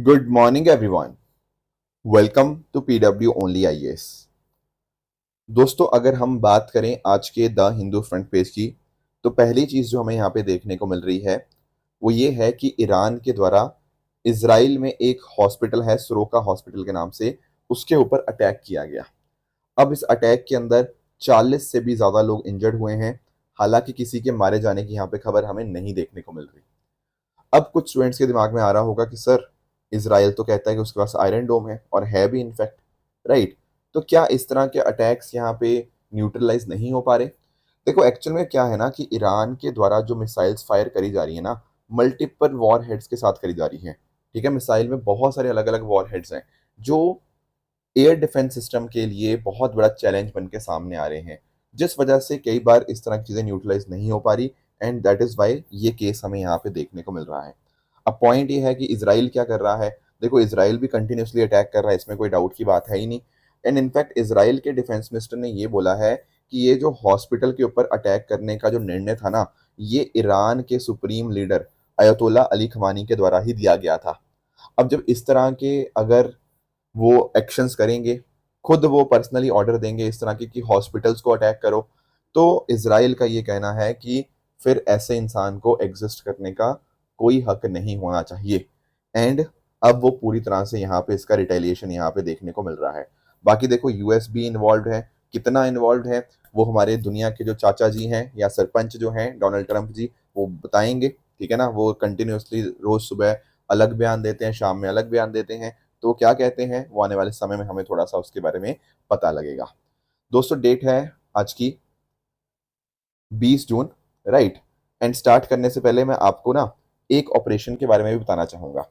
Good morning everyone. Welcome to PW only IAS. दोस्तों, अगर हम बात करें आज के द हिंदू फ्रंट पेज की, तो पहली चीज जो हमें यहाँ पे देखने को मिल रही है वो ये है कि ईरान के द्वारा इसराइल में एक हॉस्पिटल है सोरोका हॉस्पिटल के नाम से, उसके ऊपर अटैक किया गया। अब इस अटैक के अंदर 40 से भी ज्यादा लोग इंजर्ड हुए हैं। हालांकि किसी के मारे जाने की यहाँ पे खबर हमें नहीं देखने को मिल रही। अब कुछ स्टूडेंट्स के दिमाग में आ रहा होगा कि सर, इसराइल तो कहता है कि उसके पास आयरन डोम है, और है भी इनफैक्ट, राइट। तो क्या इस तरह के अटैक्स यहाँ पे न्यूट्रलाइज नहीं हो पा रहे? देखो, एक्चुअल में क्या है ना कि ईरान के द्वारा जो मिसाइल्स फायर करी जा रही है ना, मल्टीपल वॉर हेड्स के साथ करी जा रही है। ठीक है, मिसाइल में बहुत सारे अलग अलग वॉर हेड्स हैं जो एयर डिफेंस सिस्टम के लिए बहुत बड़ा चैलेंज बन के सामने आ रहे हैं, जिस वजह से कई बार इस तरह की चीजें न्यूट्रलाइज नहीं हो पा रही। एंड दैट इज वाई ये केस हमें यहाँ पे देखने को मिल रहा है। अब पॉइंट ये है कि इसराइल क्या कर रहा है। देखो, इसराइल भी कंटिन्यूसली अटैक कर रहा है, इसमें कोई डाउट की बात है ही नहीं। एंड इनफैक्ट इसराइल के डिफेंस मिनिस्टर ने ये बोला है कि ये जो हॉस्पिटल के ऊपर अटैक करने का जो निर्णय था ना, ये ईरान के सुप्रीम लीडर अयतोला अली खमानी के द्वारा ही दिया गया था। अब जब इस तरह के अगर वो एक्शंस करेंगे, खुद वो पर्सनली ऑर्डर देंगे इस तरह के कि हॉस्पिटल्स को अटैक करो, तो इसराइल का ये कहना है कि फिर ऐसे इंसान को एग्जिस्ट करने का कोई हक नहीं होना चाहिए। एंड अब वो पूरी तरह से यहाँ पे इसका रिटेलिएशन यहाँ पे देखने को मिल रहा है। बाकी देखो, यूएस भी इन्वॉल्व है। कितना इन्वॉल्व है वो हमारे दुनिया के जो चाचा जी हैं या सरपंच जो हैं डोनाल्ड ट्रंप जी, वो बताएंगे। ठीक है ना, वो कंटिन्यूसली रोज सुबह अलग बयान देते हैं, शाम में अलग बयान देते हैं। तो क्या कहते हैं वो आने वाले समय में हमें थोड़ा सा उसके बारे में पता लगेगा। दोस्तों, डेट है आज की 20 जून, राइट। एंड स्टार्ट करने से पहले मैं आपको ना एक ऑपरेशन के बारे में भी बताना चाहूंगा।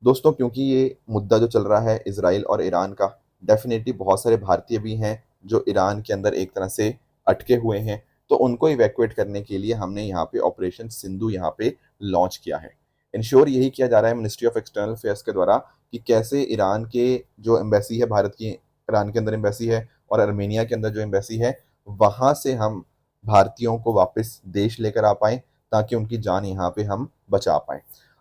दोस्तों, क्योंकि ये मुद्दा जो चल रहा है इसराइल और ईरान का, डेफिनेटली बहुत सारे भारतीय भी हैं जो ईरान के अंदर एक तरह से अटके हुए हैं। तो उनको इवैक्यूएट करने के लिए हमने यहाँ पे ऑपरेशन सिंधु यहाँ पे लॉन्च किया है। इंश्योर यही किया जा रहा है मिनिस्ट्री ऑफ एक्सटर्नल अफेयर्स के द्वारा कि कैसे ईरान के जो एम्बेसी है, भारत की ईरान के अंदर एम्बेसी है और अर्मेनिया के अंदर जो एम्बेसी है, वहां से हम भारतीयों को वापस देश लेकर आ पाए, ताकि उनकी जान यहाँ पे हम बचा पाए।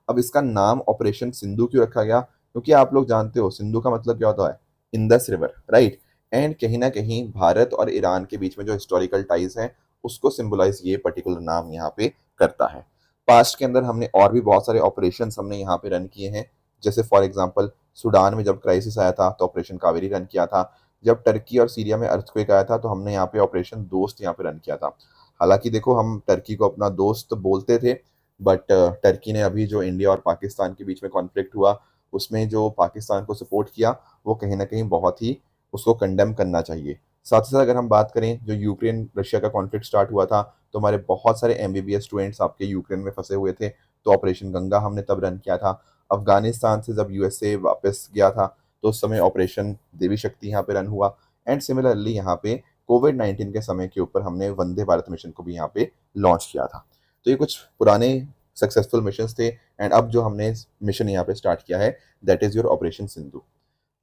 अब इसका नाम ऑपरेशन सिंधु क्यों रखा गया? क्योंकि आप लोग जानते हो सिंधु का मतलब क्या होता है, इंदस रिवर, राइट। एंड कहीं ना कहीं भारत और ईरान के बीच में जो हिस्टोरिकल टाइज हैं, उसको सिंबलाइज ये पर्टिकुलर नाम यहाँ पे करता है। पास्ट के अंदर हमने और भी बहुत सारे ऑपरेशन हमने यहाँ पे रन किए हैं। जैसे फॉर एग्जाम्पल, सूडान में जब क्राइसिस आया था तो ऑपरेशन कावेरी रन किया था। जब टर्की और सीरिया में अर्थक्वेक आया था तो हमने यहाँ पे ऑपरेशन दोस्त यहाँ पे रन किया था। हालांकि देखो, हम टर्की को अपना दोस्त बोलते थे, बट टर्की ने अभी जो इंडिया और पाकिस्तान के बीच में कॉन्फ्लिक्ट हुआ, उसमें जो पाकिस्तान को सपोर्ट किया, वो कहीं ना कहीं बहुत ही उसको कंडेम करना चाहिए। साथ ही साथ अगर हम बात करें, जो यूक्रेन रशिया का कॉन्फ्लिक्ट स्टार्ट हुआ था, तो हमारे बहुत सारे एमबीबीएस स्टूडेंट्स आपके यूक्रेन में फंसे हुए थे, तो ऑपरेशन गंगा हमने तब रन किया था। अफगानिस्तान से जब यूएसए वापस गया था, तो उस समय ऑपरेशन देवी शक्ति यहाँ पे रन हुआ। एंड सिमिलरली यहाँ पे कोविड 19 के समय के ऊपर हमने वंदे भारत मिशन को भी यहाँ पे लॉन्च किया था। तो ये कुछ पुराने सक्सेसफुल मिशन थे। एंड अब जो हमने मिशन यहाँ पे स्टार्ट किया है, that is your operation Sindhu.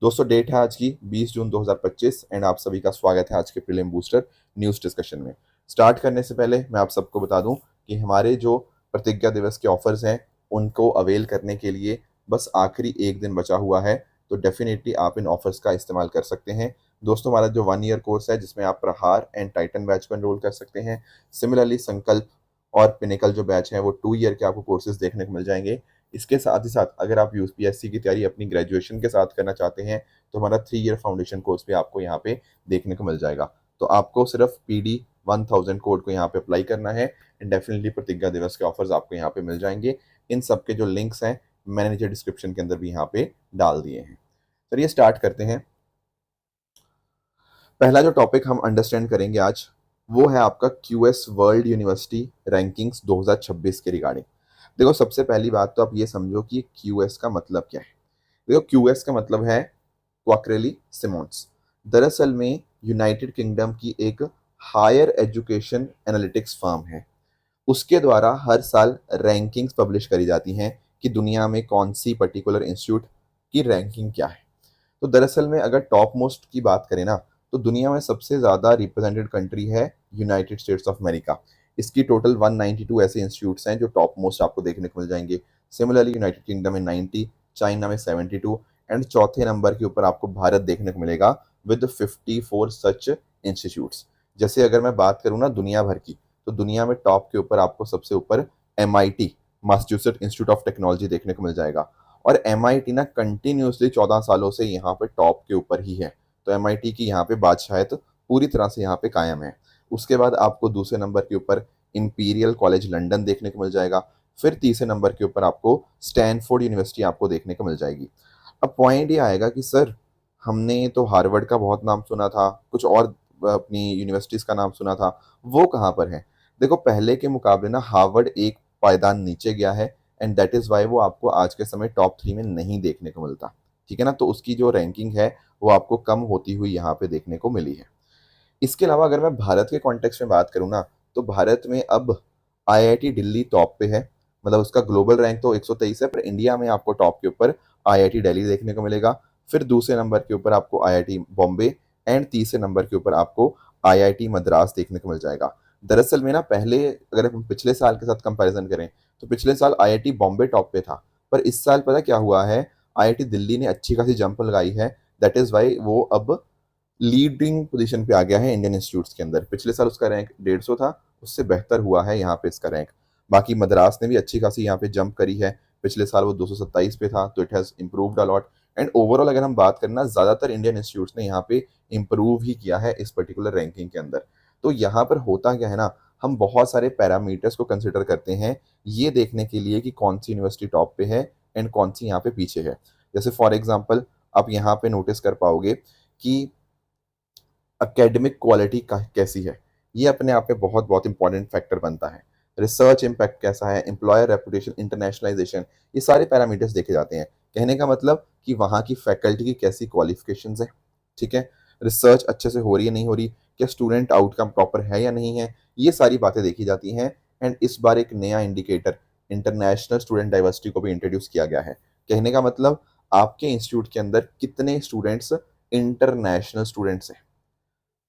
दोस्तों, डेट है आज की 20 जून 2025, एंड आप सभी का स्वागत है आज के प्रीलिम बूस्टर न्यूज डिस्कशन में। स्टार्ट करने से पहले मैं आप सबको बता दूं कि हमारे जो प्रतिज्ञा दिवस के ऑफर्स हैं, उनको अवेल करने के लिए बस आखिरी एक दिन बचा हुआ है। तो डेफिनेटली आप इन ऑफर्स का इस्तेमाल कर सकते हैं। दोस्तों, हमारा जो 1 ईयर कोर्स है, जिसमें आप प्रहार एंड टाइटन बैच को एनरोल कर सकते हैं। सिमिलरली संकल्प और पिनेकल जो बैच है, वो 2 ईयर के आपको कोर्सेज देखने को मिल जाएंगे। इसके साथ ही साथ अगर आप यूपीएससी की तैयारी अपनी ग्रेजुएशन के साथ करना चाहते हैं, तो हमारा 3 ईयर फाउंडेशन कोर्स भी आपको यहाँ पे देखने को मिल जाएगा। तो आपको सिर्फ PD 1000 कोड को यहाँ पे अप्लाई करना है, एंड डेफिनेटली प्रतिज्ञा दिवस के ऑफर्स आपको यहाँ पे मिल जाएंगे। इन सब के जो लिंक्स हैं, मैंने नीचे डिस्क्रिप्शन के अंदर भी यहाँ पे डाल दिए हैं। चलिए स्टार्ट करते हैं। पहला जो टॉपिक हम अंडरस्टैंड करेंगे आज, वो है आपका क्यूएस वर्ल्ड यूनिवर्सिटी रैंकिंग्स 2026 के रिगार्डिंग। देखो, सबसे पहली बात तो आप ये समझो कि क्यूएस का मतलब क्या है। देखो, क्यूएस का मतलब है क्वाक्रेली सिमोन्स। दरअसल में यूनाइटेड किंगडम की एक हायर एजुकेशन एनालिटिक्स फर्म है। उसके द्वारा हर साल रैंकिंग्स पब्लिश करी जाती हैं कि दुनिया में कौन सी पर्टिकुलर इंस्टीट्यूट की रैंकिंग क्या है। तो दरअसल में अगर टॉप मोस्ट की बात करें ना, तो दुनिया में सबसे ज़्यादा रिप्रेजेंटेड कंट्री है यूनाइटेड स्टेट्स ऑफ अमेरिका। इसकी टोटल 192 ऐसे इंस्टीट्यूट्स हैं जो टॉप मोस्ट आपको देखने को मिल जाएंगे। सिमिलरली यूनाइटेड किंगडम में 90, चाइना में 72 एंड चौथे नंबर के ऊपर आपको भारत देखने को मिलेगा विद 54 सच इंस्टीट्यूट्स। जैसे अगर मैं बात करूँ ना दुनिया भर की, तो दुनिया में टॉप के ऊपर आपको सबसे ऊपर MIT, Massachusetts institute of technology देखने को मिल जाएगा। और MIT ना कंटिन्यूसली 14 सालों से यहाँ पे टॉप के ऊपर ही है। तो MIT की यहाँ पे बादशाहत पूरी तरह से यहाँ पे कायम है। उसके बाद आपको दूसरे नंबर के ऊपर इंपीरियल कॉलेज लंदन देखने को मिल जाएगा। फिर तीसरे नंबर के ऊपर आपको स्टैनफोर्ड यूनिवर्सिटी आपको देखने को मिल जाएगी। अब पॉइंट ये आएगा कि सर हमने तो हार्वर्ड का बहुत नाम सुना था, कुछ और अपनी यूनिवर्सिटीज़ का नाम सुना था, वो कहाँ पर है? देखो पहले के मुकाबले ना हार्वर्ड एक पायदान नीचे गया है एंड दैट इज़ वाई वो आपको आज के समय टॉप 3 में नहीं देखने को मिलता। ठीक है ना? तो उसकी जो रैंकिंग है वो आपको कम होती हुई यहाँ पे देखने को मिली है। इसके अलावा अगर मैं भारत के कॉन्टेक्स्ट में बात करूँ ना, तो भारत में अब IIT दिल्ली टॉप पे है। मतलब उसका ग्लोबल रैंक तो 123 है, पर इंडिया में आपको टॉप के ऊपर IIT दिल्ली देखने को मिलेगा। फिर दूसरे नंबर के ऊपर आपको IIT बॉम्बे एंड तीसरे नंबर के ऊपर आपको IIT मद्रास देखने को मिल जाएगा। दरअसल में ना पहले अगर हम पिछले साल के साथ कंपैरिजन करें, तो पिछले साल IIT बॉम्बे टॉप पे था, पर इस साल पता क्या हुआ है, IIT दिल्ली ने अच्छी खासी जंप लगाई है। दैट इज़ वाई वो अब लीडिंग पोजीशन पे आ गया है इंडियन इंस्टीट्यूट्स के अंदर। पिछले साल उसका रैंक 150 था, उससे बेहतर हुआ है यहाँ पे इसका रैंक। बाकी मद्रास ने भी अच्छी खासी यहाँ पे जंप करी है। पिछले साल वो 227 पे था, तो it has improved a lot. And overall अगर हम बात करें ना, ज़्यादातर इंडियन इंस्टीट्यूट्स ने यहाँ पे इम्प्रूव ही किया है इस पर्टिकुलर रैंकिंग के अंदर। तो यहाँ पर होता क्या है ना, हम बहुत सारे पैरामीटर्स को कंसिडर करते हैं ये देखने के लिए कि कौन सी यूनिवर्सिटी टॉप पे है एंड कौन सी यहाँ पे पीछे है। जैसे फॉर एग्जाम्पल आप यहाँ पे नोटिस कर पाओगे कि एकेडमिक क्वालिटी का कैसी है, ये अपने आप में बहुत बहुत इंपॉर्टेंट फैक्टर बनता है। रिसर्च इम्पैक्ट कैसा है, एम्प्लॉयर रेपुटेशन, इंटरनेशनलाइजेशन, ये सारे पैरामीटर्स देखे जाते हैं। कहने का मतलब कि वहाँ की फैकल्टी की कैसी क्वालिफिकेशंस है, ठीक है, रिसर्च अच्छे से हो रही है नहीं हो रही, क्या स्टूडेंट आउटकम प्रॉपर है या नहीं है, ये सारी बातें देखी जाती हैं। एंड इस बार एक नया इंडिकेटर इंटरनेशनल स्टूडेंट डाइवर्सिटी को भी इंट्रोड्यूस किया गया है। कहने का मतलब आपके इंस्टीट्यूट के अंदर कितने स्टूडेंट्स इंटरनेशनल स्टूडेंट्स हैं,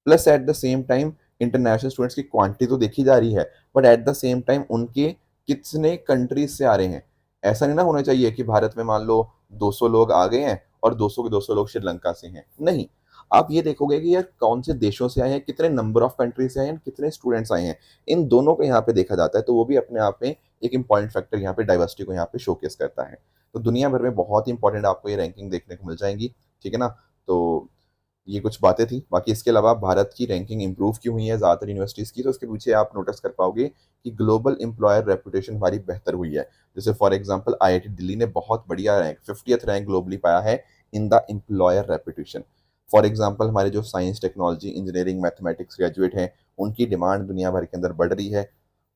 plus at the same time international students की क्वांटिटी तो देखी जा रही है, but at the same time उनके कितने कंट्रीज से आ रहे हैं। ऐसा नहीं ना होना चाहिए कि भारत में मान लो 200 लोग आ गए हैं और 200 के 200 लोग श्रीलंका से हैं, नहीं। आप ये देखोगे कि यार कौन से देशों से आए हैं, कितने नंबर ऑफ कंट्रीज से आए हैं, कितने स्टूडेंट्स आए हैं, इन दोनों को यहाँ पे देखा जाता है। तो वो भी अपने आप में एक इंपॉर्टेंट फैक्टर यहाँ पे डाइवर्सिटी को यहाँ पे शोकेस करता है। तो दुनिया भर में बहुत ही इंपॉर्टेंट आपको ये रैंकिंग देखने को मिल जाएंगी, ठीक है ना। तो ये कुछ बातें थी। बाकी इसके अलावा भारत की रैंकिंग इंप्रूव क्यों हुई है ज़्यादातर यूनिवर्सिटीज़ की, तो उसके पीछे आप नोटिस कर पाओगे कि ग्लोबल एम्प्लॉयर रेपुटेशन हमारी बेहतर हुई है। जैसे फॉर एग्जांपल IIT दिल्ली ने बहुत बढ़िया रैंक 50th रैंक ग्लोबली पाया है in the employer reputation. For example हमारे जो science, technology, engineering, mathematics graduate हैं, उनकी डिमांड दुनिया भर के अंदर बढ़ रही है।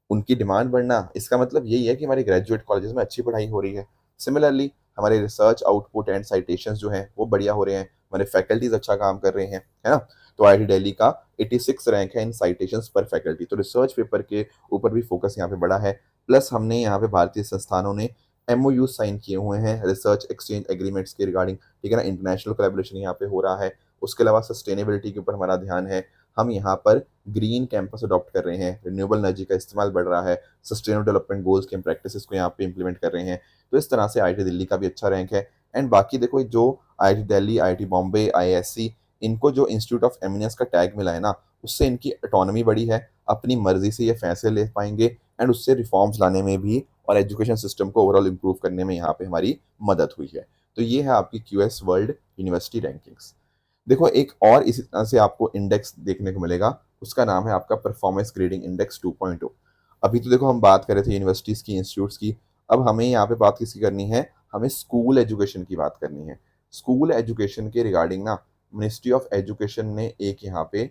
उनकी डिमांड बढ़ना इसका मतलब यही है कि हमारी ग्रेजुएट कॉलेजेस में अच्छी पढ़ाई हो रही है। सिमिलरली हमारे रिसर्च आउटपुट एंड साइटेशंस जो हैं वो बढ़िया हो रहे हैं, हमारे फैकल्टीज अच्छा काम कर रहे हैं, है ना। तो IIT दिल्ली का 86 रैंक है इन साइटेशंस पर फैकल्टी। तो रिसर्च पेपर के ऊपर भी फोकस यहाँ पे बढ़ा है। प्लस हमने यहाँ पे भारतीय संस्थानों ने MOU साइन किए हुए हैं रिसर्च एक्सचेंज एग्रीमेंट्स के रिगार्डिंग, ठीक है ना। इंटरनेशनल कोलैबोरेशन यहाँ पे हो रहा है। उसके अलावा सस्टेनेबिलिटी के ऊपर हमारा ध्यान है। हम यहाँ पर ग्रीन कैंपस अडॉप्ट कर रहे हैं, रिन्यूएबल एनर्जी का इस्तेमाल बढ़ रहा है, सस्टेनेबल डेवलपमेंट गोल्स के प्रैक्टिसेस को यहाँ पे इंप्लीमेंट कर रहे हैं। तो इस तरह से IIT दिल्ली का भी अच्छा रैंक है। एंड बाकी देखो जो IIT Delhi, IIT Bombay, IISc, इनको जो इंस्टीट्यूट ऑफ एमिनेंस का टैग मिला है ना, उससे इनकी ऑटोनॉमी बढ़ी है, अपनी मर्जी से ये फैसले ले पाएंगे एंड उससे रिफॉर्म्स लाने में भी और एजुकेशन सिस्टम को ओवरऑल इम्प्रूव करने में यहाँ पे हमारी मदद हुई है। तो ये है आपकी QS वर्ल्ड यूनिवर्सिटी रैंकिंग्स। देखो एक और इसी तरह से आपको इंडेक्स देखने को मिलेगा, उसका नाम है आपका परफॉर्मेंस ग्रेडिंग इंडेक्स 2.0। अभी तो देखो हम बात कर रहे थे यूनिवर्सिटीज़ की, इंस्टीट्यूट्स की, अब हमें यहाँ पे बात किसकी करनी है, हमें स्कूल एजुकेशन की बात करनी है। स्कूल एजुकेशन के रिगार्डिंग ना मिनिस्ट्री ऑफ एजुकेशन ने एक यहाँ पे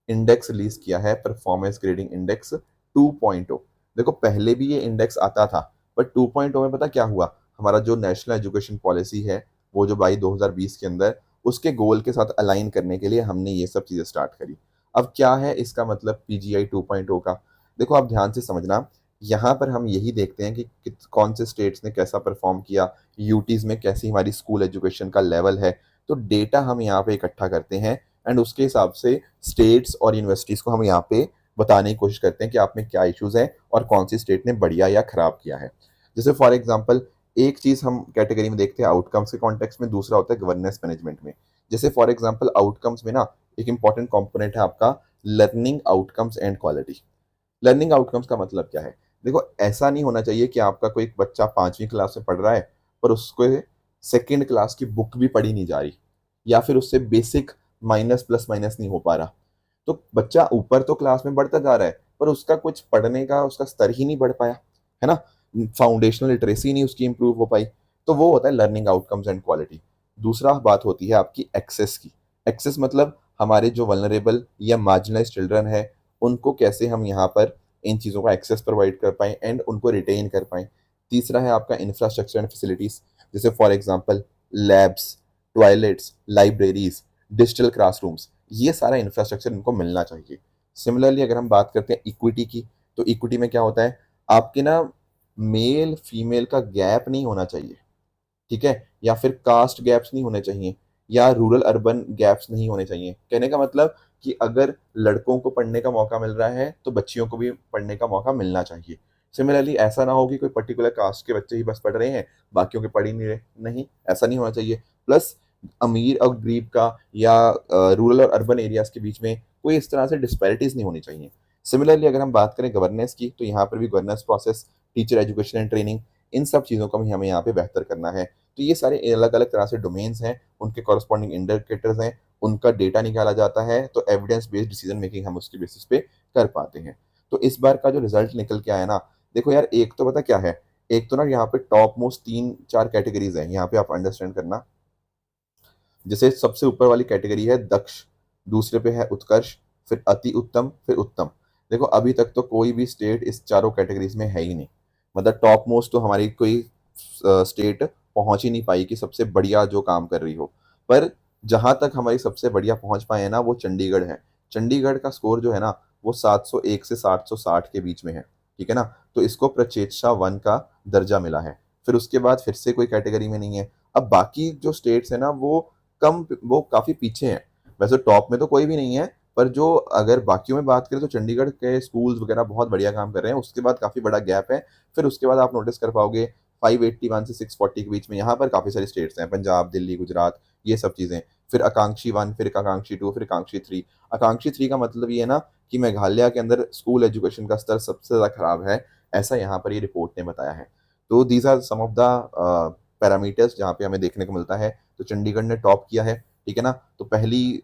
इंडेक्स रिलीज किया है, परफॉर्मेंस ग्रेडिंग इंडेक्स 2.0। देखो पहले भी ये इंडेक्स आता था, बट 2.0 में पता क्या हुआ, हमारा जो नेशनल एजुकेशन पॉलिसी है वो जो बाई 2020 के अंदर, उसके गोल के साथ अलाइन करने के लिए हमने ये सब चीज़ें स्टार्ट करी। अब क्या है इसका मतलब PGI 2.0 का, देखो आप ध्यान से समझना। यहाँ पर हम यही देखते हैं कि कौन से स्टेट्स ने कैसा परफॉर्म किया, यूटीज़ में कैसी हमारी स्कूल एजुकेशन का लेवल है। तो डेटा हम यहाँ पे इकट्ठा करते हैं एंड उसके हिसाब से स्टेट्स और यूनिवर्सिटीज़ को हम यहाँ पे बताने की कोशिश करते हैं कि आप में क्या इश्यूज़ हैं और कौन सी स्टेट ने बढ़िया या ख़राब किया है। जैसे फॉर एग्जांपल एक चीज़ हम कैटेगरी में देखते हैं आउटकम्स के कॉन्टेक्स्ट में, दूसरा होता है गवर्नेंस मैनेजमेंट में। जैसे फॉर एग्जांपल आउटकम्स में ना एक इंपॉर्टेंट कंपोनेंट है आपका learning outcomes and quality. Learning outcomes का मतलब क्या है? देखो, ऐसा नहीं होना चाहिए कि आपका कोई बच्चा 5वीं क्लास में पढ़ रहा है, पर उसको सेकंड क्लास की बुक भी पढ़ी नहीं जा रही, या फिर उससे बेसिक माइनस प्लस माइनस नहीं हो पा रहा। तो बच्चा ऊपर तो क्लास में बढ़ता जा रहा है, पर उसका कुछ पढ़ने का उसका स्तर ही नहीं बढ़ पाया, है ना? फाउंडेशनल लिटरेसी नहीं उसकी इंप्रूव हो पाई। तो वो होता है लर्निंग आउटकम्स एंड क्वालिटी। दूसरा बात होती है आपकी एक्सेस की। एक्सेस मतलब हमारे जो वल्नरेबल या मार्जिनलाइज्ड चिल्ड्रन है, उनको कैसे हम यहाँ पर इन चीज़ों का एक्सेस प्रोवाइड कर पाएँ एंड उनको रिटेन कर पाएँ। तीसरा है आपका इंफ्रास्ट्रक्चर एंड फैसिलिटीज़, जैसे for example labs, toilets, libraries, digital classrooms, ये सारा इंफ्रास्ट्रक्चर इनको मिलना चाहिए। सिमिलरली अगर हम बात करते हैं इक्विटी की, तो इक्विटी में क्या होता है, आपके ना मेल फीमेल का गैप नहीं होना चाहिए, ठीक है? या फिर कास्ट गैप्स नहीं होने चाहिए, या रूरल अर्बन गैप्स नहीं होने चाहिए। कहने का मतलब कि अगर लड़कों को पढ़ने का मौका मिल रहा है, तो बच्चियों को भी पढ़ने का मौका मिलना चाहिए। सिमिलरली ऐसा ना हो कि कोई पर्टिकुलर कास्ट के बच्चे ही बस पढ़ रहे हैं, बाकियों के पढ़ ही नहीं रहे। नहीं, ऐसा नहीं होना चाहिए। प्लस अमीर और गरीब का या रूरल और अर्बन एरियाज़ के बीच में कोई इस तरह से डिस्पैरिटीज़ नहीं होनी चाहिए। सिमिलरली अगर हम बात करें गवर्नेंस की, तो यहाँ पर भी governance process, teacher education and training, इन सब चीज़ों को भी हमें यहाँ पे बेहतर करना है। तो ये सारे अलग-अलग तरह से डोमेन्स हैं, उनके कॉरेस्पॉन्डिंग इंडिकेटर्स हैं, उनका डेटा निकाला जाता है, तो एविडेंस बेस्ड डिसीजन मेकिंग हम उसके बेसिस पे कर पाते हैं। तो इस बार का जो रिजल्ट निकल के आया ना, देखो यार, एक तो पता क्या है, एक तो ना यहाँ पे टॉप मोस्ट 3-4 कैटेगरीज़ हैं, यहाँ पे आप अंडरस्टैंड करना। जैसे सबसे ऊपर वाली कैटेगरी है दक्ष, दूसरे पे है उत्कर्ष, फिर अति उत्तम, फिर उत्तम। देखो, अभी तक तो कोई भी स्टेट इस चारों कैटेगरीज में है ही नहीं। मतलब टॉप मोस्ट तो हमारी कोई स्टेट पहुंच ही नहीं पाई कि सबसे बढ़िया जो काम कर रही हो। पर जहां तक हमारी सबसे बढ़िया पहुंच पाए हैं ना, वो चंडीगढ़ है। चंडीगढ़ का स्कोर जो है ना, वो 701 से 760 के बीच में है, ठीक है ना? तो इसको प्रचेषा वन का दर्जा मिला है। फिर उसके बाद फिर से कोई कैटेगरी में नहीं है। अब बाकी जो स्टेट्स है ना, वो काफ़ी पीछे हैं। वैसे टॉप में तो कोई भी नहीं है, पर जो अगर बाकियों में बात करें तो चंडीगढ़ के स्कूल्स वगैरह बहुत बढ़िया काम कर रहे हैं। उसके बाद काफ़ी बड़ा गैप है। फिर उसके बाद आप नोटिस कर पाओगे 581 से 640 के बीच में यहाँ पर काफ़ी सारी स्टेट्स हैं, पंजाब, दिल्ली, गुजरात, ये सब चीज़ें। फिर आकांक्षी 1, फिर आकांक्षी 2, फिर आकांक्षी 3। आकांक्षी 3 का मतलब ये है ना कि मेघालय के अंदर स्कूल एजुकेशन का स्तर सबसे ज़्यादा खराब है, ऐसा यहाँ पर ये रिपोर्ट ने बताया है। तो these are some of the parameters जहाँ पे हमें देखने को मिलता है। तो चंडीगढ़ ने टॉप किया है, ठीक है ना? तो पहली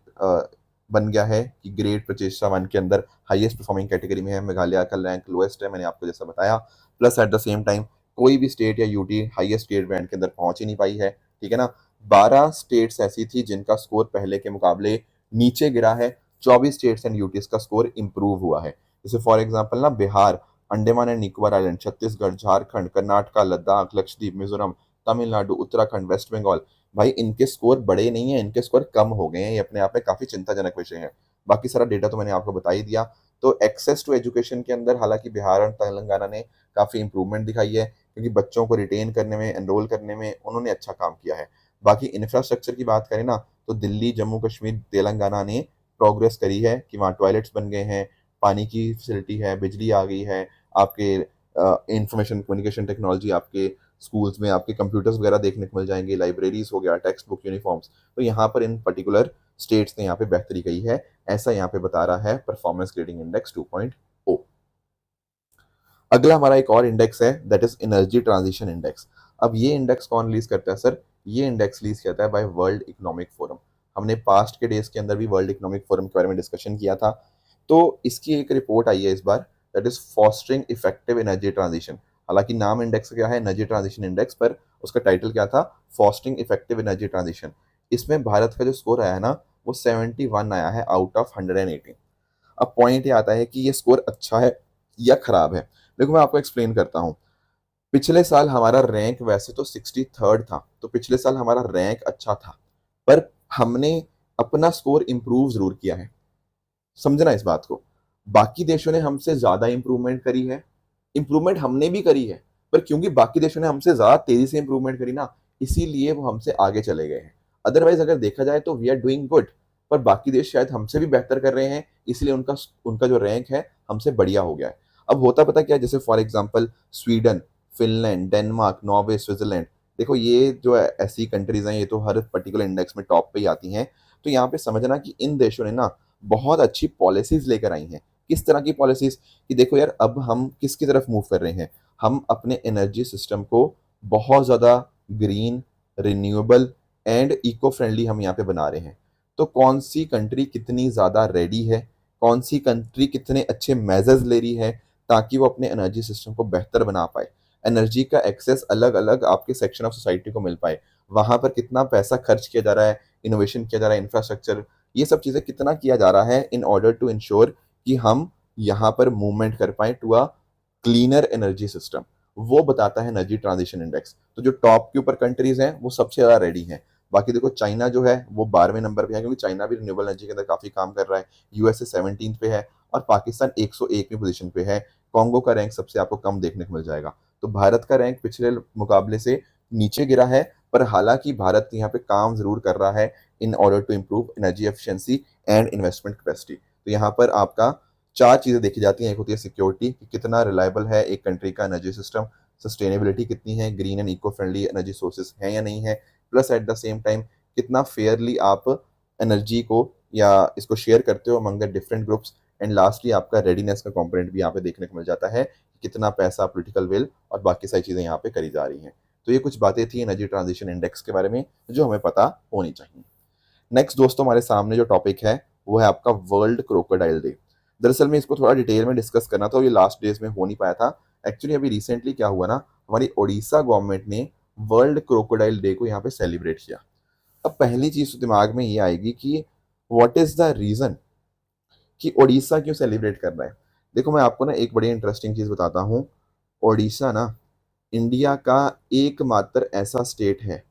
बन गया है कि ग्रेड प्रचेषा वन के अंदर हाईएस्ट परफॉर्मिंग कैटेगरी में है। मेघालय का रैंक लोएस्ट है, मैंने आपको जैसा बताया। Plus at the same time कोई भी स्टेट या यूटी हाईएस्ट ग्रेड बैंड के अंदर पहुंच ही नहीं पाई है, ठीक है ना? 12 स्टेट्स ऐसी थी जिनका स्कोर पहले के मुकाबले नीचे गिरा है। 24 स्टेट्स एंड यूटीज का स्कोर इंप्रूव हुआ है। जैसे फॉर एग्जाम्पल ना, बिहार, अंडमान एंड निकोबार आइलैंड, छत्तीसगढ़, झारखंड, कर्नाटका, लद्दाख, लक्षद्वीप, मिजोरम, तमिलनाडु, उत्तराखंड, वेस्ट बंगाल, भाई इनके स्कोर बड़े नहीं है, इनके स्कोर कम हो गए हैं। ये अपने आप में काफ़ी चिंताजनक विषय है। बाकी सारा डेटा तो मैंने आपको बता ही दिया। तो एक्सेस टू एजुकेशन के अंदर हालांकि बिहार और तेलंगाना ने काफ़ी इंप्रूवमेंट दिखाई है, क्योंकि बच्चों को रिटेन करने में, एनरोल करने में उन्होंने अच्छा काम किया है। बाकी इंफ्रास्ट्रक्चर की बात करें ना, तो दिल्ली, जम्मू कश्मीर, तेलंगाना ने प्रोग्रेस करी है कि वहाँ टॉयलेट्स बन गए हैं, पानी की फैसिलिटी है, बिजली आ गई है, आपके इंफॉर्मेशन कम्युनिकेशन टेक्नोलॉजी, आपके स्कूल्स में आपके कंप्यूटर्स वगैरह देखने को मिल जाएंगे, लाइब्रेरीज हो गया, टेक्स्ट बुक, यूनिफॉर्म्स। तो यहाँ पर इन पर्टिकुलर स्टेट्स ने यहाँ पे बेहतरी की है, ऐसा यहाँ पे बता रहा है परफॉर्मेंस ग्रेडिंग इंडेक्स 2.0। अगला हमारा एक और इंडेक्स है, that is energy transition index. अब ये इंडेक्स कौन रिलीज करता है सर? ये इंडेक्स रिलीज करता है बाय वर्ल्ड इकोनॉमिक फोरम। हमने पास्ट के डेज के अंदर भी वर्ल्ड इकोनॉमिक फोरम के बारे में डिस्कशन किया था। तो इसकी एक रिपोर्ट आई है इस बार, that is fostering effective energy transition. हालांकि नाम इंडेक्स क्या है, एनर्जी ट्रांजिशन इंडेक्स, पर उसका टाइटल क्या था, फॉस्टरिंग इफेक्टिव एनर्जी ट्रांजिशन। इसमें भारत का जो स्कोर आया है ना, वो 71 आया है आउट ऑफ 118। अब पॉइंट ये आता है कि ये स्कोर अच्छा है या खराब है। देखो मैं आपको एक्सप्लेन करता हूँ। पिछले साल हमारा रैंक वैसे तो 63rd था, तो पिछले साल हमारा रैंक अच्छा था, पर हमने अपना स्कोर इंप्रूव जरूर किया है। समझना इस बात को। बाकी देशों ने हमसे ज्यादा इंप्रूवमेंट करी है, इंप्रूवमेंट हमने भी करी है, पर क्योंकि बाकी देशों ने हमसे ज्यादा तेजी से इंप्रूवमेंट करी ना, इसीलिए वो हमसे आगे चले गए हैं। अदरवाइज अगर देखा जाए तो वी आर डूइंग गुड, पर बाकी देश शायद हमसे भी बेहतर कर रहे हैं, इसलिए उनका उनका जो रैंक है हमसे बढ़िया हो गया है। अब होता पता क्या है, जैसे for example Sweden Finland, Denmark, Norway, Switzerland. देखो ये जो ऐसी कंट्रीज हैं, ये तो हर पर्टिकुलर इंडेक्स में टॉप पे ही आती हैं। तो यहाँ पे समझना कि इन देशों ने ना बहुत अच्छी पॉलिसीज लेकर आई हैं। किस तरह की पॉलिसीज? कि देखो यार, अब हम किसकी तरफ मूव कर रहे हैं? हम अपने एनर्जी सिस्टम को बहुत ज़्यादा green, renewable and eco friendly हम यहाँ पे बना रहे हैं। तो कौन सी कंट्री कितनी ज़्यादा रेडी है, कौन सी कंट्री कितने अच्छे मेजर्स ले रही है ताकि वो अपने एनर्जी सिस्टम को बेहतर बना पाए, एनर्जी का एक्सेस अलग अलग आपके सेक्शन ऑफ सोसाइटी को मिल पाए, वहां पर कितना पैसा खर्च किया जा रहा है, इनोवेशन किया जा रहा है, इंफ्रास्ट्रक्चर, ये सब चीज़ें कितना किया जा रहा है इन ऑर्डर टू इंश्योर कि हम यहाँ पर मूवमेंट कर पाए to a cleaner energy system. वो बताता है एनर्जी ट्रांजिशन इंडेक्स। तो जो टॉप के ऊपर कंट्रीज हैं वो सबसे ज्यादा रेडी हैं। बाकी देखो चाइना जो है वो 12वें नंबर पे है, क्योंकि चाइना भी रिन्यूएबल एनर्जी के अंदर काफी काम कर रहा है। यूएसए 17 पे है और पाकिस्तान 101वीं पोजीशन पे है। कॉन्गो का रैंक सबसे आपको कम देखने को मिल जाएगा। तो भारत का रैंक पिछले मुकाबले से नीचे गिरा है, पर हालांकि भारत यहाँ पे काम जरूर कर रहा है in order to improve energy efficiency and investment capacity. तो यहाँ पर आपका चार चीजें देखी जाती हैं। एक होती है सिक्योरिटी, कि कितना रिलायबल है एक कंट्री का एनर्जी सिस्टम, सस्टेनेबिलिटी कितनी है, green and eco friendly energy sources हैं या नहीं है, plus at the same time कितना फेयरली आप एनर्जी को या इसको शेयर करते हो among the different groups. And lastly आपका रेडीनेस का कंपोनेंट भी यहाँ पे देखने को मिल जाता है, कितना पैसा, पॉलिटिकल विल और बाकी सारी चीजें यहाँ पे करी जा रही हैं। तो ये कुछ बातें थी एनर्जी ट्रांजिशन इंडेक्स के बारे में जो हमें पता होनी चाहिए। नेक्स्ट दोस्तों, हमारे सामने जो टॉपिक है वो है आपका वर्ल्ड क्रोकोडाइल डे। दरअसल में इसको थोड़ा डिटेल में डिस्कस करना था और ये लास्ट डेज में हो नहीं पाया था। एक्चुअली अभी रिसेंटली क्या हुआ ना, हमारी ओडिशा गवर्नमेंट ने वर्ल्ड क्रोकोडाइल डे को यहाँ पे सेलिब्रेट किया। अब पहली चीज तो दिमाग में ये आएगी कि व्हाट इज द रीजन कि ओडिशा क्यों सेलिब्रेट कर रहा है। देखो मैं आपको ना एक बड़ी इंटरेस्टिंग चीज बताता हूँ। ओडिशा ना इंडिया का एकमात्र ऐसा स्टेट है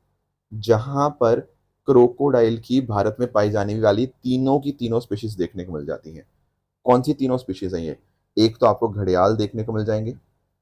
जहां पर क्रोकोडाइल की भारत में पाई जाने वाली तीनों की तीनों स्पीशीज देखने को मिल जाती हैं। कौन सी तीनों स्पीशीज हैं ये? एक तो आपको घड़ियाल देखने को मिल जाएंगे,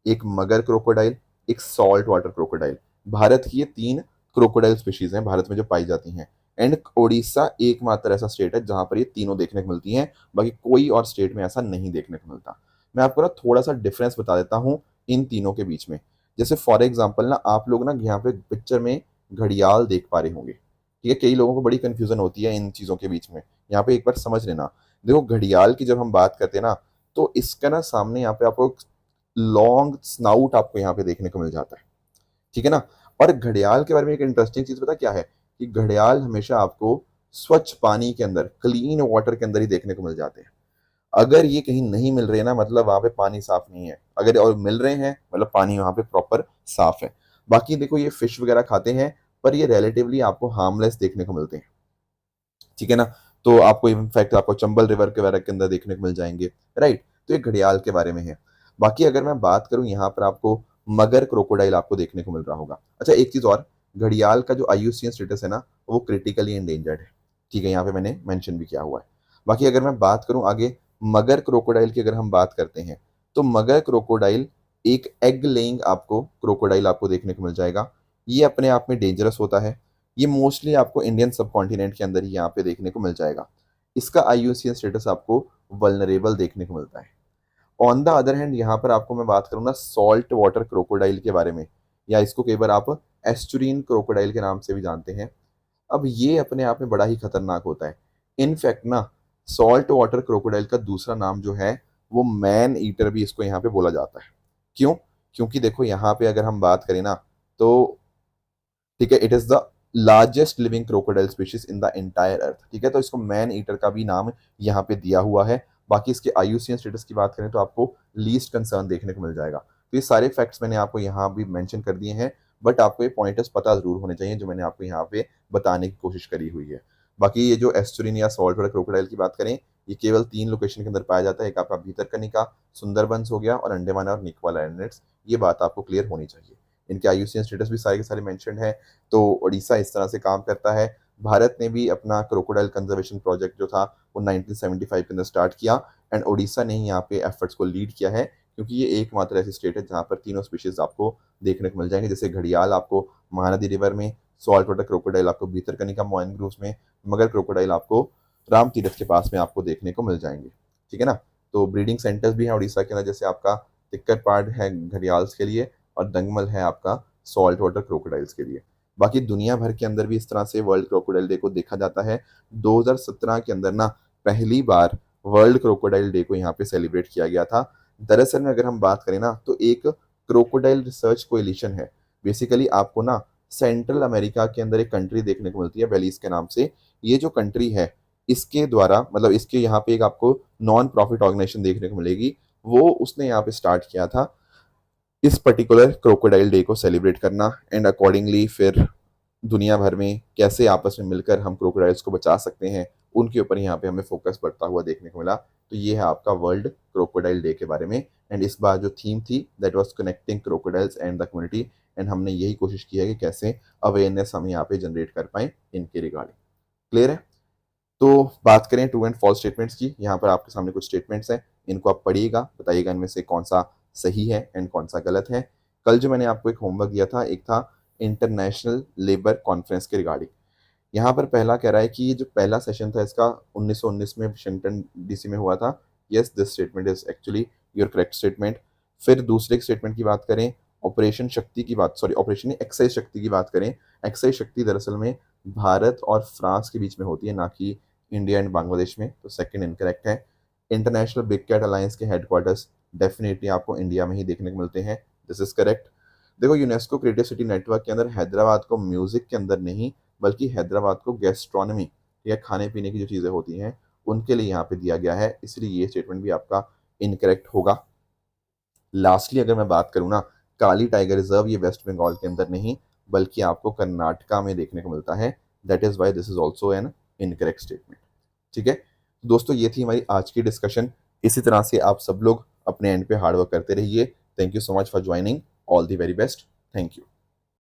एक मगर क्रोकोडाइल, एक सॉल्ट वाटर क्रोकोडाइल। भारत की ये तीन क्रोकोडाइल स्पीशीज हैं भारत में जो पाई जाती हैं। एंड ओडिशा एकमात्र ऐसा स्टेट है जहां पर ये तीनों देखने को मिलती हैं, बाकी कोई और स्टेट में ऐसा नहीं देखने को मिलता। मैं आपको ना थोड़ा सा डिफरेंस बता देता हूँ इन तीनों के बीच में। जैसे फॉर एग्जाम्पल ना, आप लोग ना यहाँ पे पिक्चर में घड़ियाल देख पा रहे होंगे, ठीक है? कई लोगों को बड़ी कंफ्यूजन होती है इन चीजों के बीच में, यहाँ पे एक बार समझ लेना। देखो घड़ियाल की जब हम बात करते हैं ना, तो इसका ना सामने यहाँ पे आपको लॉन्ग स्नाउट आपको यहाँ पे देखने को मिल जाता है, ठीक है ना? और घड़ियाल के बारे में एक इंटरेस्टिंग चीज पता क्या है? कि घड़ियाल हमेशा आपको स्वच्छ पानी के अंदर, क्लीन वाटर के अंदर ही देखने को मिल जाते हैं। अगर ये कहीं नहीं मिल रहे हैं ना, मतलब वहां पे पानी साफ नहीं है। अगर और मिल रहे हैं मतलब पानी वहां पे प्रॉपर साफ है। बाकी देखो ये फिश वगैरह खाते हैं, पर ये रिलेटिवली आपको हार्मलेस देखने को मिलते हैं, ठीक है ना? तो आपको इनफैक्ट आपको चंबल रिवर के वगैरह के अंदर देखने को मिल जाएंगे, राइट? तो ये घड़ियाल के बारे में है। बाकी अगर मैं बात करूं, यहाँ पर आपको मगर क्रोकोडाइल आपको देखने को मिल रहा होगा। अच्छा एक चीज और, घड़ियाल का जो आईयूसीएन स्टेटस है ना, वो क्रिटिकली एंडेंजर्ड है, ठीक है? यहाँ पे मैंने मेंशन भी किया हुआ है। बाकी अगर मैं बात करूं आगे मगर क्रोकोडाइल की, अगर हम बात करते हैं, तो मगर क्रोकोडाइल एक एग लेइंग आपको क्रोकोडाइल आपको देखने को मिल जाएगा। ये अपने आप में डेंजरस होता है। ये मोस्टली आपको इंडियन सब कॉन्टिनेंट के अंदर ही यहाँ पे देखने को मिल जाएगा। इसका आईयूसीएन स्टेटस आपको वल्नरेबल देखने को मिलता है। ऑन द अदर हैंड यहाँ पर आपको मैं बात करूँ ना सॉल्ट वाटर क्रोकोडाइल के बारे में, या इसको कई बार आप एस्चुरीन क्रोकोडाइल के नाम से भी जानते हैं। अब ये अपने आप में बड़ा ही खतरनाक होता है। इनफैक्ट ना सॉल्ट वाटर क्रोकोडाइल का दूसरा नाम जो है वो मैन ईटर भी इसको यहाँ पे बोला जाता है। क्यों? क्योंकि देखो यहाँ पे अगर हम बात करें ना, तो ठीक है, it is the largest living crocodile species in the entire earth, ठीक है? तो इसको मैन ईटर का भी नाम यहाँ पे दिया हुआ है। बाकी इसके आईयूसीएन स्टेटस की बात करें तो आपको लीस्ट कंसर्न देखने को मिल जाएगा। तो ये सारे फैक्ट्स मैंने आपको यहाँ भी मेंशन कर दिए हैं, बट आपको ये पॉइंटर्स पता जरूर होने चाहिए जो मैंने आपको यहाँ पे बताने की कोशिश करी हुई है। बाकी ये जो एस्चुरिन या सॉल्ट वाटर क्रोकोडाइल की बात करें, ये केवल 3 लोकेशन के अंदर पाया जाता है। एक आपका भीतरकनिका, सुंदरबंस हो गया, और अंडमान और निकोबार आइलैंड्स। ये बात आपको क्लियर होनी चाहिए। इनके आईयूसीएन स्टेटस भी सारे के सारे मेंशन्ड है। तो ओडिशा इस तरह से काम करता है। भारत ने भी अपना क्रोकोडाइल कंजर्वेशन प्रोजेक्ट जो था वो 1975 के अंदर स्टार्ट किया, एंड ओडिशा ने ही यहाँ पे एफर्ट्स को लीड किया है, क्योंकि ये एकमात्र ऐसी स्टेट है जहाँ पर तीनों स्पीशीज आपको देखने को मिल जाएंगे। जैसे घड़ियाल आपको महानदी रिवर में, सॉल्ट वाटर क्रोकोडाइल आपको भीतरकनिका मैंग्रोव्स में, मगर क्रोकोडाइल आपको राम तीरथ के पास में आपको देखने को मिल जाएंगे, ठीक है ना? तो ब्रीडिंग सेंटर्स भी हैं उड़ीसा के अंदर, जैसे आपका टिक्कर पाड़ है घड़ियाल्स के लिए, और दंगमल है आपका सॉल्ट वाटर क्रोकोडाइल्स के लिए। बाकी दुनिया भर के अंदर भी इस तरह से वर्ल्ड क्रोकोडाइल डे को देखा जाता है। 2017 के अंदर ना पहली बार वर्ल्ड क्रोकोडाइल डे को यहाँ पे सेलिब्रेट किया गया था। दरअसल में अगर हम बात करें ना तो एक क्रोकोडाइल रिसर्च कोएलिशन है। बेसिकली आपको ना सेंट्रल अमेरिका के अंदर एक कंट्री देखने को मिलती है बेलीज के नाम से। ये जो कंट्री है इसके द्वारा मतलब इसके यहाँ पे एक आपको नॉन प्रॉफिट ऑर्गेनाइजेशन देखने को मिलेगी। वो उसने यहाँ पे स्टार्ट किया था इस पर्टिकुलर क्रोकोडाइल डे को सेलिब्रेट करना एंड अकॉर्डिंगली फिर दुनिया भर में कैसे आपस में मिलकर हम क्रोकोडाइल्स को बचा सकते हैं उनके ऊपर यहाँ पे हमें फोकस बढ़ता हुआ देखने को मिला। तो ये है आपका वर्ल्ड क्रोकोडाइल डे के बारे में। एंड इस बार जो थीम थी that was connecting crocodiles and the community. And हमने यही कोशिश की है कि कैसे अवेयरनेस हम यहाँ पे जनरेट कर पाए इनके रिगार्डिंग। क्लियर है? तो बात करें ट्रू एंड फॉल्स स्टेटमेंट्स की। यहाँ पर आपके सामने कुछ स्टेटमेंट्स हैं, इनको आप पढ़िएगा, बताइएगा इनमें से कौन सा सही है एंड कौन सा गलत है। कल जो मैंने आपको एक होमवर्क दिया था, एक था इंटरनेशनल लेबर कॉन्फ्रेंस के रिगार्डिंग। यहाँ पर पहला कह रहा है कि ये जो पहला सेशन था इसका 1919 में वाशिंगटन डीसी में हुआ था। Yes, this statement is actually your correct statement. फिर दूसरे स्टेटमेंट की बात करें, ऑपरेशन शक्ति की बात, सॉरी ऑपरेशन नहीं, एक्साइज शक्ति की बात करें। एक्साइज शक्ति दरअसल में भारत और फ्रांस के बीच में होती है, ना कि इंडिया एंड बांग्लादेश में। तो सेकंड इनकरेक्ट है। इंटरनेशनल बिग कैट अलायंस के हेडक्वार्टर्स डेफिनेटली आपको इंडिया में ही देखने को मिलते हैं। This is correct. देखो, यूनेस्को क्रिएटिव सिटी नेटवर्क के अंदर हैदराबाद को म्यूजिक के अंदर नहीं बल्कि हैदराबाद को गैस्ट्रोनॉमी या खाने पीने की जो चीज़ें होती हैं उनके लिए यहाँ पे दिया गया है, इसलिए ये स्टेटमेंट भी आपका इनकरेक्ट होगा। लास्टली अगर मैं बात करूँ ना, काली टाइगर रिजर्व ये वेस्ट बंगाल के अंदर नहीं बल्कि आपको कर्नाटका में देखने को मिलता है। That is why this is also an incorrect statement. ठीक है दोस्तों, ये थी हमारी आज की डिस्कशन। इसी तरह से आप सब लोग अपने एंड पे हार्डवर्क करते रहिए। Thank you so much for joining. All the very best. Thank you.